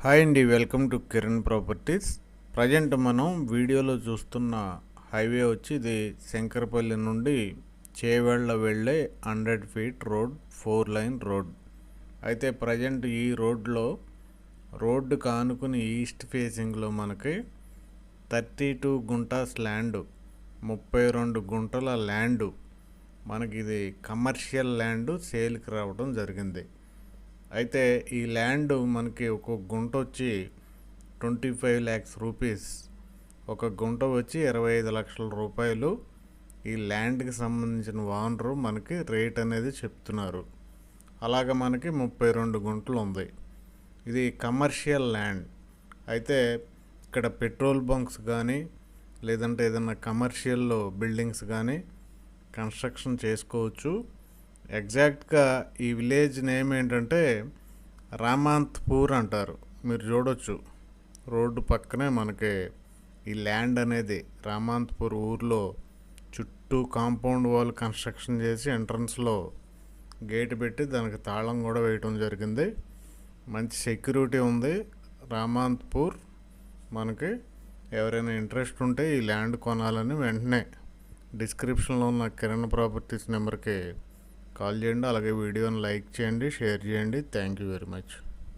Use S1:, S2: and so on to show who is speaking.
S1: Hi అండి, welcome to Kiran properties. Present మనం వీడియోలో చూస్తున్న హైవే వచ్చి ఇది శంకరపల్లి నుండి చేవెళ్ళ వెళ్ళే 100 ఫీట్ రోడ్, 4 లైన్ రోడ్. అయితే ప్రజెంట్ ఈ రోడ్డు కానుకుని ఈస్ట్ ఫేసింగ్లో మనకి 32 గుంటాస్ ల్యాండ్, 32 గుంటల ల్యాండు మనకి ఇది కమర్షియల్ ల్యాండ్ సేల్కి రావడం జరిగింది. అయితే ఈ ల్యాండ్ మనకి ఒక గుంట వచ్చి 25 lakhs రూపీస్, ఒక గుంట వచ్చి 25 లక్షల రూపాయలు. ఈ ల్యాండ్కి సంబంధించిన ఓనరు మనకి రేట్ అనేది చెప్తున్నారు. అలాగ మనకి 32 గుంటలు ఉంది. ఇది కమర్షియల్ ల్యాండ్. అయితే ఇక్కడ పెట్రోల్ బంక్స్ కానీ లేదంటే ఏదైనా కమర్షియల్ బిల్డింగ్స్ కానీ కన్స్ట్రక్షన్ చేసుకోవచ్చు. ఎగ్జాక్ట్గా ఈ విలేజ్ నేమ్ ఏంటంటే రామాంత్పూర్ అంటారు. మీరు చూడొచ్చు రోడ్డు పక్కనే మనకి ఈ ల్యాండ్ అనేది రామాంత్పూర్ ఊర్లో చుట్టూ కాంపౌండ్ వాల్ కన్స్ట్రక్షన్ చేసి ఎంట్రన్స్లో గేట్ పెట్టి దానికి తాళం కూడా వేయటం జరిగింది. మంచి సెక్యూరిటీ ఉంది రామాంత్పూర్. మనకి ఎవరైనా ఇంట్రెస్ట్ ఉంటే ఈ ల్యాండ్ కొనాలని వెంటనే డిస్క్రిప్షన్లో ఉన్న కిరణ్ ప్రాపర్టీస్ నెంబర్కి కాల్ చేయండి. అలాగే వీడియోని లైక్ చేయండి, షేర్ చేయండి. Thank you very much.